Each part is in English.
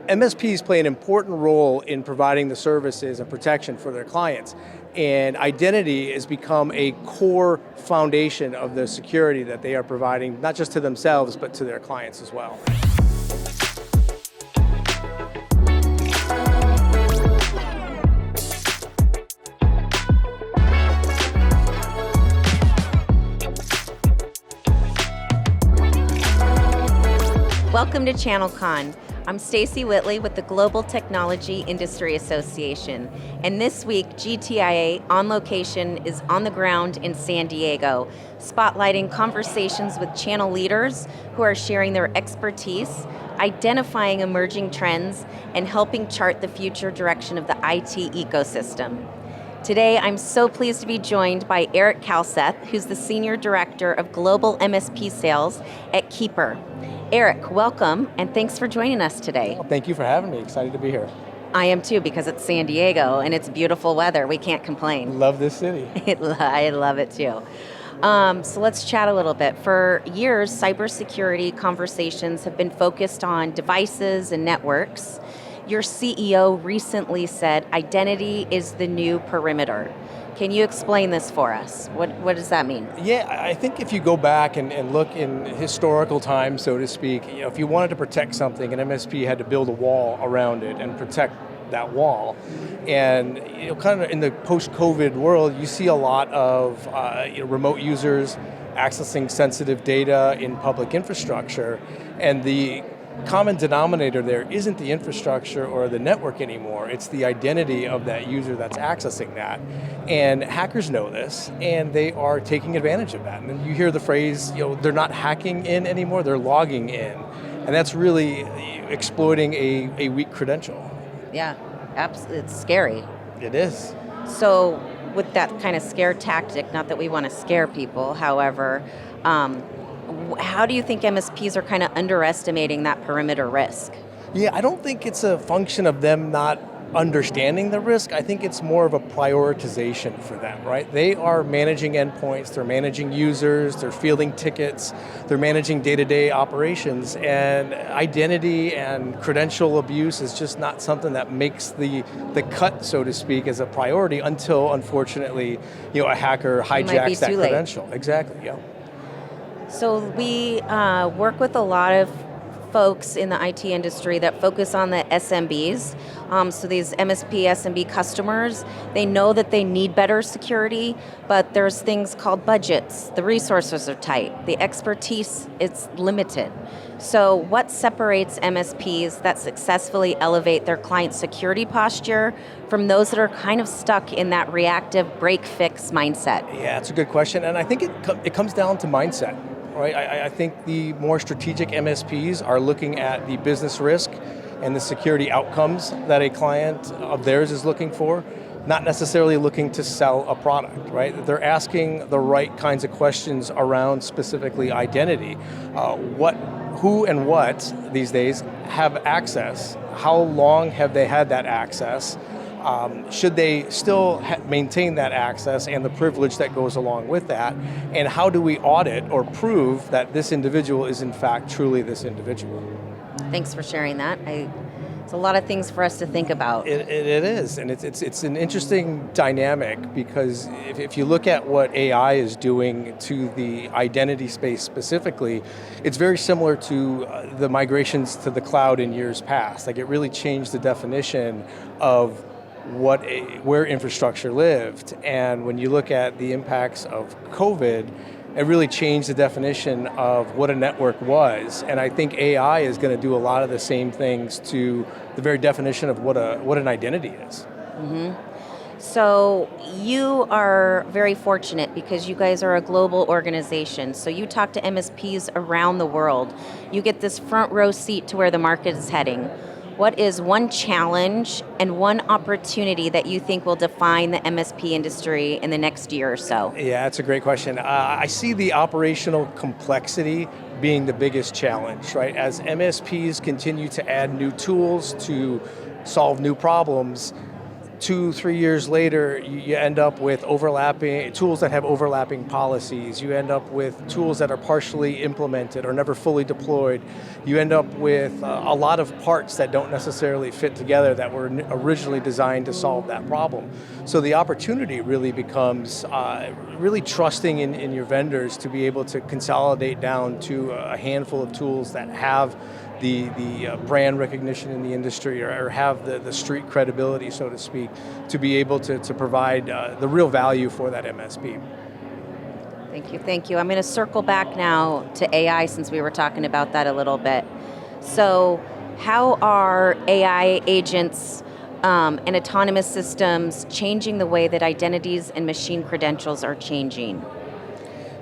MSPs play an important role in providing the services and protection for their clients. And identity has become a core foundation of the security that they are providing, not just to themselves, but to their clients as well. Welcome to ChannelCon. I'm Stacy Whitley with the Global Technology Industry Association. And this week, GTIA On Location is on the ground in San Diego, spotlighting conversations with channel leaders who are sharing their expertise, identifying emerging trends, and helping chart the future direction of the IT ecosystem. Today, I'm so pleased to be joined by Eric Kalseth, who's the Senior Director of Global MSP Sales at Keeper. Eric, welcome, and thanks for joining us today. Well, thank you for having me. Excited to be here. I am too, because it's San Diego and it's beautiful weather. We can't complain. Love this city. I love it too. So let's chat a little bit. For years, cybersecurity conversations have been focused on devices and networks. Your CEO recently said identity is the new perimeter. Can you explain this for us? What does that mean? Yeah, I think if you go back and look in historical times, so to speak, if you wanted to protect something, an MSP had to build a wall around it and protect that wall. And kind of in the post-COVID world, you see a lot of remote users accessing sensitive data in public infrastructure, and the common denominator there isn't the infrastructure or the network anymore, it's the identity of that user that's accessing that. And hackers know this, and they are taking advantage of that. And you hear the phrase, they're not hacking in anymore, they're logging in. And that's really exploiting a weak credential. Yeah, absolutely, it's scary. It is. So with that kind of scare tactic, not that we want to scare people, however, how do you think MSPs are kind of underestimating that perimeter risk? Yeah, I don't think it's a function of them not understanding the risk. I think it's more of a prioritization for them, right? They are managing endpoints, they're managing users, they're fielding tickets, they're managing day-to-day operations, and identity and credential abuse is just not something that makes the cut, so to speak, as a priority until, unfortunately, a hacker hijacks that credential. Exactly, yeah. So we work with a lot of folks in the IT industry that focus on the SMBs. So these MSP, SMB customers, they know that they need better security, but there's things called budgets. The resources are tight. The expertise is limited. So what separates MSPs that successfully elevate their client security posture from those that are kind of stuck in that reactive break-fix mindset? Yeah, that's a good question, and I think it comes down to mindset. Right? I think the more strategic MSPs are looking at the business risk and the security outcomes that a client of theirs is looking for, not necessarily looking to sell a product, right? They're asking the right kinds of questions around specifically identity. Who and what these days have access? How long have they had that access? Should they still maintain that access and the privilege that goes along with that? And how do we audit or prove that this individual is in fact truly this individual? Thanks for sharing that. It's a lot of things for us to think about. It is, and it's an interesting dynamic because if you look at what AI is doing to the identity space specifically, it's very similar to the migrations to the cloud in years past. Like, it really changed the definition of where infrastructure lived. And when you look at the impacts of COVID, it really changed the definition of what a network was. And I think AI is going to do a lot of the same things to the very definition of what an identity is. Mm-hmm. So you are very fortunate because you guys are a global organization. So you talk to MSPs around the world. You get this front row seat to where the market is heading. What is one challenge and one opportunity that you think will define the MSP industry in the next year or so? Yeah, that's a great question. I see the operational complexity being the biggest challenge, right? As MSPs continue to add new tools to solve new problems, 2-3 years later, you end up with overlapping tools that have overlapping policies. You end up with tools that are partially implemented or never fully deployed. You end up with a lot of parts that don't necessarily fit together that were originally designed to solve that problem. So the opportunity really becomes really trusting in your vendors to be able to consolidate down to a handful of tools that have the brand recognition in the industry or have the street credibility, so to speak, to be able to provide the real value for that MSP. Thank you. I'm going to circle back now to AI since we were talking about that a little bit. So how are AI agents and autonomous systems changing the way that identities and machine credentials are changing?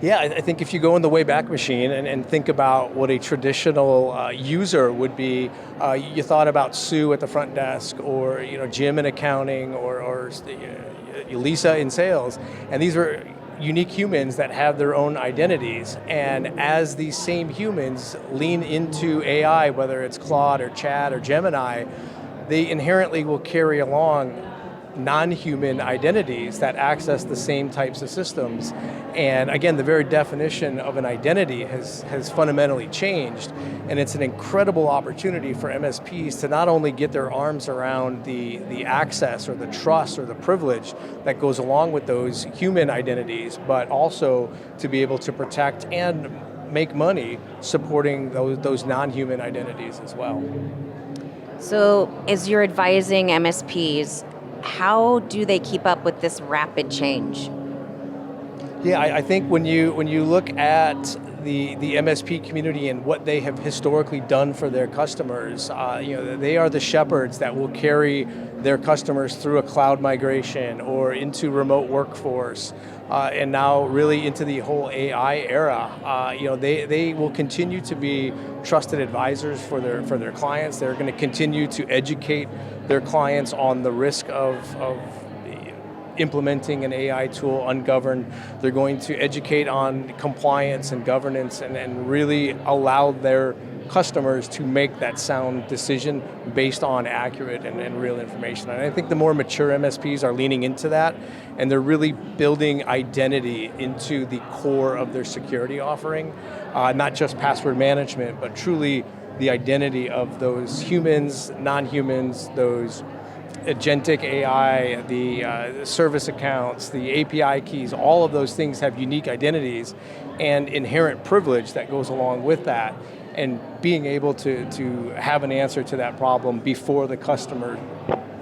Yeah, I think if you go in the Wayback Machine and think about what a traditional user would be, you thought about Sue at the front desk, or Jim in accounting, or Lisa in sales, and these were unique humans that have their own identities. And as these same humans lean into AI, whether it's Claude or Chat or Gemini, they inherently will carry along non-human identities that access the same types of systems. And again, the very definition of an identity has fundamentally changed, and it's an incredible opportunity for MSPs to not only get their arms around the access or the trust or the privilege that goes along with those human identities, but also to be able to protect and make money supporting those non-human identities as well. So as you're advising MSPs, how do they keep up with this rapid change? Yeah, I think when you look at the MSP community and what they have historically done for their customers, they are the shepherds that will carry their customers through a cloud migration or into remote workforce, and now really into the whole AI era. They will continue to be trusted advisors for their clients. They're going to continue to educate their clients on the risk of implementing an AI tool ungoverned. They're going to educate on compliance and governance and really allow their customers to make that sound decision based on accurate and real information. And I think the more mature MSPs are leaning into that, and they're really building identity into the core of their security offering, not just password management, but truly the identity of those humans, non-humans, those agentic AI, the service accounts, the API keys, all of those things have unique identities and inherent privilege that goes along with that. And being able to have an answer to that problem before the customer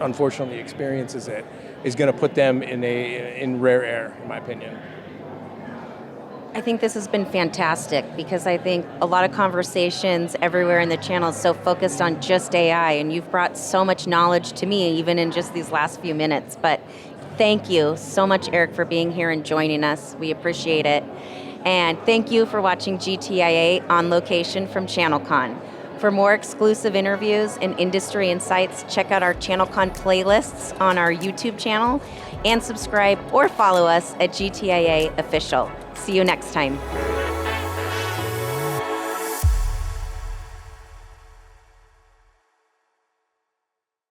unfortunately experiences it is going to put them in rare air, in my opinion. I think this has been fantastic because I think a lot of conversations everywhere in the channel is so focused on just AI, and you've brought so much knowledge to me even in just these last few minutes. But thank you so much, Eric, for being here and joining us. We appreciate it. And thank you for watching GTIA on location from ChannelCon. For more exclusive interviews and industry insights, check out our ChannelCon playlists on our YouTube channel and subscribe or follow us at GTIA Official. See you next time.